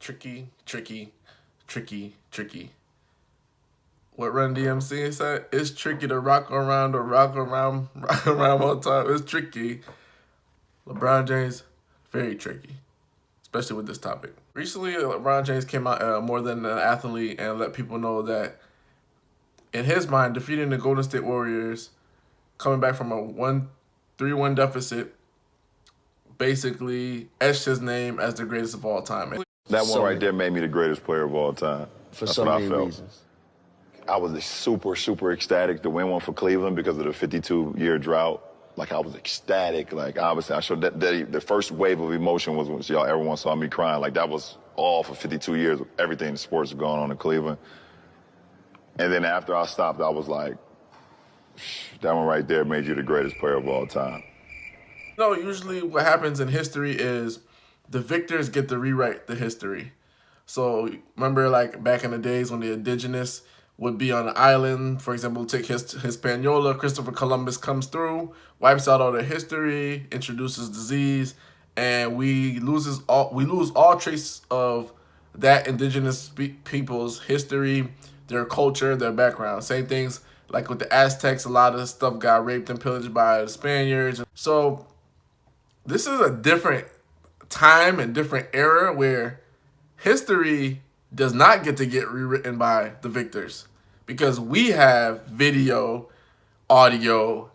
Tricky, tricky, tricky, tricky. What Run DMC said? It's tricky to rock around or rock around, rock around all the time. It's tricky. LeBron James, very tricky, especially with this topic. Recently, LeBron James came out more than an athlete and let people know that in his mind, defeating the Golden State Warriors, coming back from a 3-1 deficit, basically etched his name as the greatest of all time. That one right there made me the greatest player of all time. For That's so what many I felt. reasons. I was super ecstatic to win one for Cleveland because of the 52-year drought. Like, I was ecstatic. Like, obviously, I showed that the first wave of emotion was when everyone saw me crying. Like, that was all for 52 years. Everything in sports was going on in Cleveland. And then after I stopped, I was like, that one right there made you the greatest player of all time. No, usually what happens in history is the victors get to rewrite the history. So remember, like back in the days when the indigenous would be on an island, for example, take Hispaniola, Christopher Columbus comes through, wipes out all their history, introduces disease, and we lose all trace of that indigenous people's history, their culture, their background. Same things like with the Aztecs, a lot of stuff got raped and pillaged by the Spaniards. So this is a different time and different era where history does not get to get rewritten by the victors because we have video, audio,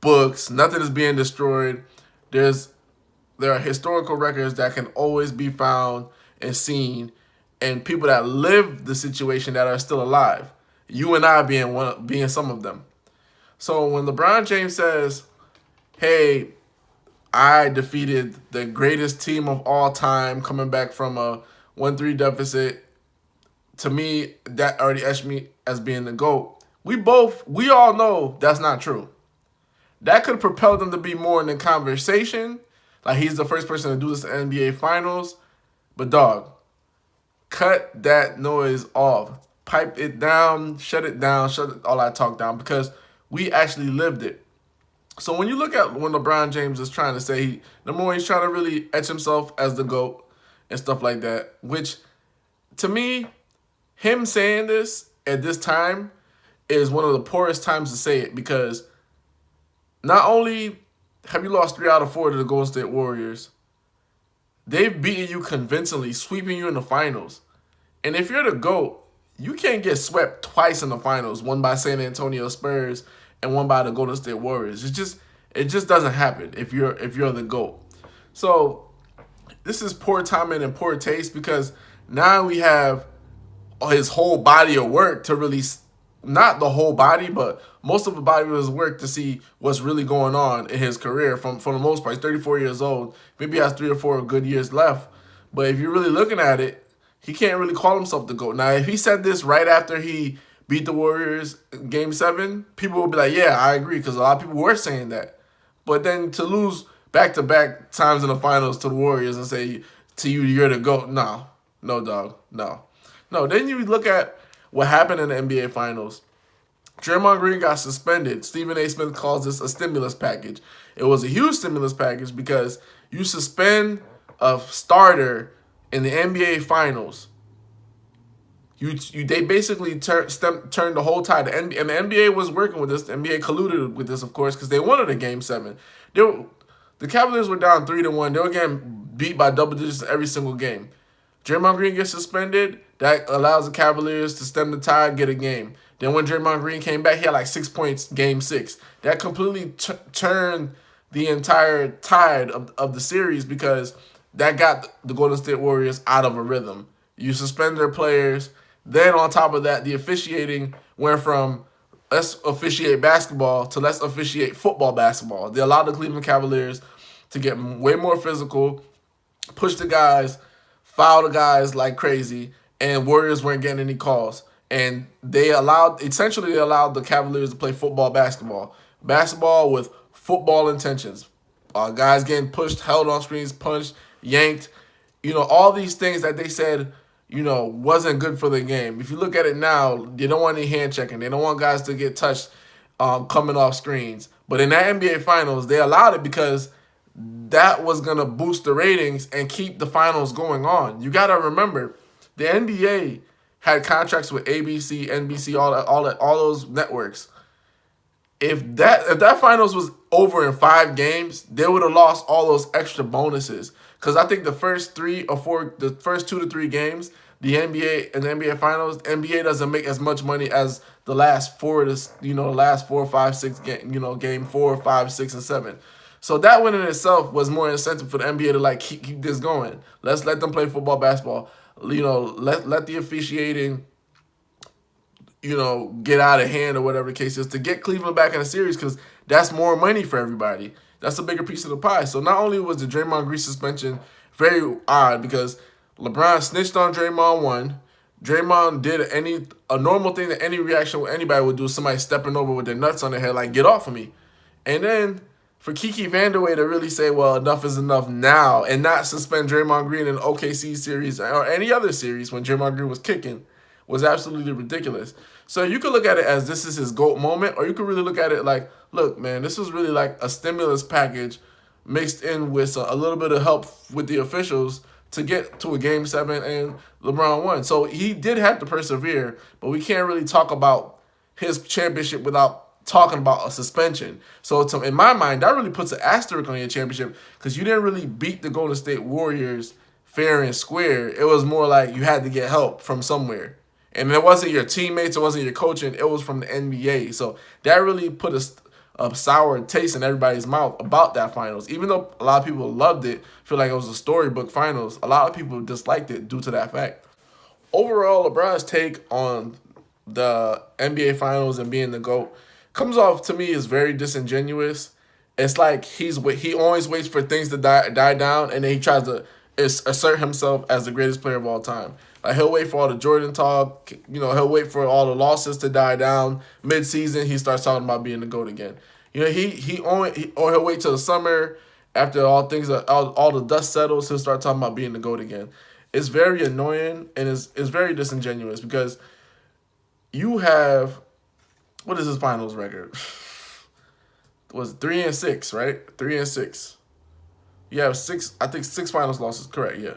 books. Nothing is being destroyed. There are historical records that can always be found and seen, and people that live the situation that are still alive. You and I being some of them. So when LeBron James says, "Hey, I defeated the greatest team of all time coming back from a 1-3 deficit," to me, that already etched me as being the GOAT. We all know that's not true. That could propel them to be more in the conversation. Like, he's the first person to do this in NBA Finals. But, dog, cut that noise off. Pipe it down, shut all that talk down, because we actually lived it. So when you look at when LeBron James is trying to say, number one, he's trying to really etch himself as the GOAT and stuff like that, which to me, him saying this at this time is one of the poorest times to say it, because not only have you lost 3 out of 4 to the Golden State Warriors, they've beaten you convincingly, sweeping you in the finals. And if you're the GOAT, you can't get swept twice in the finals, one by San Antonio Spurs and one by the Golden State Warriors. It just doesn't happen if you're the GOAT. So this is poor timing and poor taste, because now we have his whole body of work to really, not the whole body, but most of the body of his work to see what's really going on in his career. For the most part, he's 34 years old. Maybe he has 3 or 4 good years left. But if you're really looking at it, he can't really call himself the GOAT. Now, if he said this right after he beat the Warriors in Game 7, people would be like, yeah, I agree, because a lot of people were saying that. But then to lose back-to-back times in the finals to the Warriors and say to you, you're the GOAT, no, dog, no. Then you look at what happened in the NBA Finals. Draymond Green got suspended. Stephen A. Smith calls this a stimulus package. It was a huge stimulus package because you suspend a starter in the NBA Finals. They basically turned the whole tide. And the NBA was working with this. The NBA colluded with this, of course, because they wanted a Game 7. The Cavaliers were down 3-1. They were getting beat by double digits every single game. Draymond Green gets suspended. That allows the Cavaliers to stem the tide, get a game. Then when Draymond Green came back, he had like 6 points, Game 6. That completely turned the entire tide of the series, because that got the Golden State Warriors out of a rhythm. You suspend their players. Then on top of that, the officiating went from let's officiate basketball to let's officiate football basketball. They allowed the Cleveland Cavaliers to get way more physical, push the guys, foul the guys like crazy, and Warriors weren't getting any calls. And they allowed the Cavaliers to play football basketball. Basketball with football intentions. Guys getting pushed, held on screens, punched, yanked. All these things that they said, wasn't good for the game. If you look at it now, they don't want any hand checking. They don't want guys to get touched coming off screens. But in that NBA Finals, they allowed it because that was going to boost the ratings and keep the finals going on. You got to remember, the NBA had contracts with ABC, NBC, all those networks. If that finals was over in 5 games, they would have lost all those extra bonuses. Because I think the first 2 to 3 games, the NBA and the NBA finals, NBA doesn't make as much money as the last last 4, 5, 6 game, game 4, 5, 6, and 7. So that one in itself was more incentive for the NBA to like keep this going. Let's let them play football, basketball. Let the officiating get out of hand or whatever the case is to get Cleveland back in the series because that's more money for everybody. That's a bigger piece of the pie. So not only was the Draymond Green suspension very odd because LeBron snitched on Draymond one, Draymond did a normal thing that any reaction anybody would do, somebody stepping over with their nuts on their head, like, get off of me. And then for Kiki Vandeweghe to really say, well, enough is enough now and not suspend Draymond Green in the OKC series or any other series when Draymond Green was kicking was absolutely ridiculous. So you could look at it as this is his GOAT moment, or you could really look at it like, look, man, this was really like a stimulus package mixed in with a little bit of help with the officials to get to a Game 7 and LeBron won. So he did have to persevere, but we can't really talk about his championship without talking about a suspension. So in my mind, that really puts an asterisk on your championship because you didn't really beat the Golden State Warriors fair and square. It was more like you had to get help from somewhere. And it wasn't your teammates, it wasn't your coaching, it was from the NBA. So that really put a sour taste in everybody's mouth about that finals. Even though a lot of people loved it, feel like it was a storybook finals, a lot of people disliked it due to that fact. Overall, LeBron's take on the NBA finals and being the GOAT comes off to me as very disingenuous. It's like he always waits for things to die down, and then he tries to assert himself as the greatest player of all time. Like he'll wait for all the Jordan talk, he'll wait for all the losses to die down. Mid-season, he starts talking about being the GOAT again. Or he'll wait till the summer after all the dust settles. He'll start talking about being the GOAT again. It's very annoying and it's very disingenuous because you have, what is his finals record? It was 3-6, right? 3-6. You have six finals losses, correct? Yeah.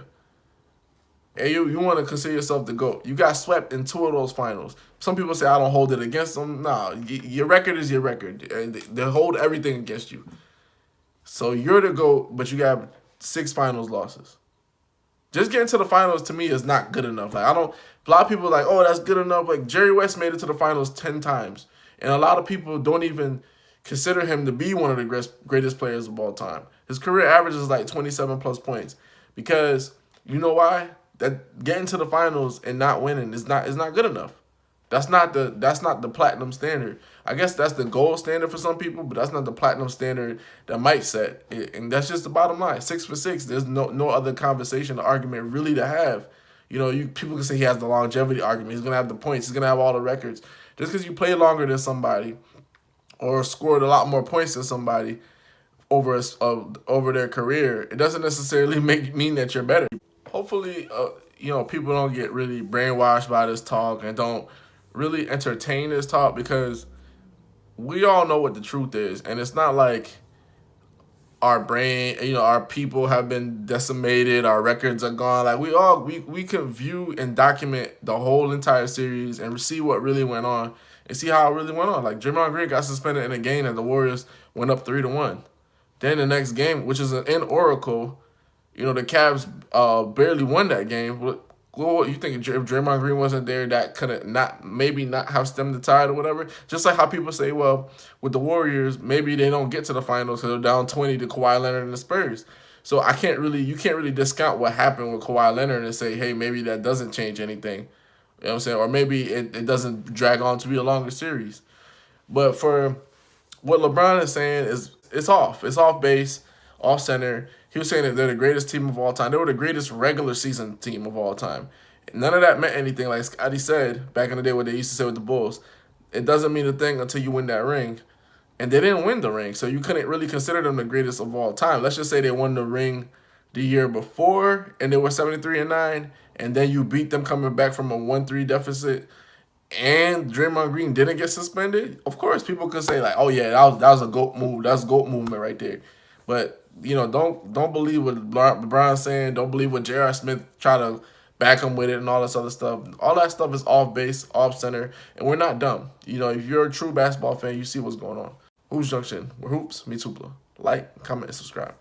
And you want to consider yourself the GOAT. You got swept in 2 of those finals. Some people say I don't hold it against them. Nah, your record is your record. They hold everything against you. So you're the GOAT, but you got 6 finals losses. Just getting to the finals to me is not good enough. Like a lot of people are like, oh, that's good enough. Like Jerry West made it to the finals 10 times. And a lot of people don't even consider him to be one of the greatest players of all time. His career average is like 27 plus points. Because you know why? That getting to the finals and not winning is not good enough. That's not the platinum standard. I guess that's the gold standard for some people, but that's not the platinum standard that Mike set. And that's just the bottom line. 6 for 6. There's no other conversation or argument really to have. People can say he has the longevity argument. He's gonna have the points. He's gonna have all the records. Just because you play longer than somebody or scored a lot more points than somebody over their career, it doesn't necessarily mean that you're better. Hopefully, people don't get really brainwashed by this talk and don't really entertain this talk because we all know what the truth is. And it's not like our brain, our people have been decimated, our records are gone. Like we can view and document the whole entire series and see what really went on and see how it really went on. Like Draymond Green got suspended in a game that the Warriors went up 3-1. Then the next game, which is in Oracle, the Cavs barely won that game. What you think if Draymond Green wasn't there, that could have not have stemmed the tide or whatever? Just like how people say, well, with the Warriors, maybe they don't get to the finals because they're down 20 to Kawhi Leonard and the Spurs. So you can't really discount what happened with Kawhi Leonard and say, hey, maybe that doesn't change anything. You know what I'm saying? Or maybe it doesn't drag on to be a longer series. But for what LeBron is saying is it's off. It's off base, off center. He was saying that they're the greatest team of all time. They were the greatest regular season team of all time. None of that meant anything. Like Scotty said back in the day what they used to say with the Bulls, it doesn't mean a thing until you win that ring. And they didn't win the ring, so you couldn't really consider them the greatest of all time. Let's just say they won the ring the year before and they were 73-9, and then you beat them coming back from a 1-3 deficit, and Draymond Green didn't get suspended. Of course, people could say like, "Oh yeah, that was a GOAT move. That's GOAT movement right there." But don't believe what LeBron's saying. Don't believe what J.R. Smith try to back him with it and all this other stuff. All that stuff is off base, off center, and we're not dumb. If you're a true basketball fan, you see what's going on. Hoops Junction, where hoops meets hoopla. Like, comment, and subscribe.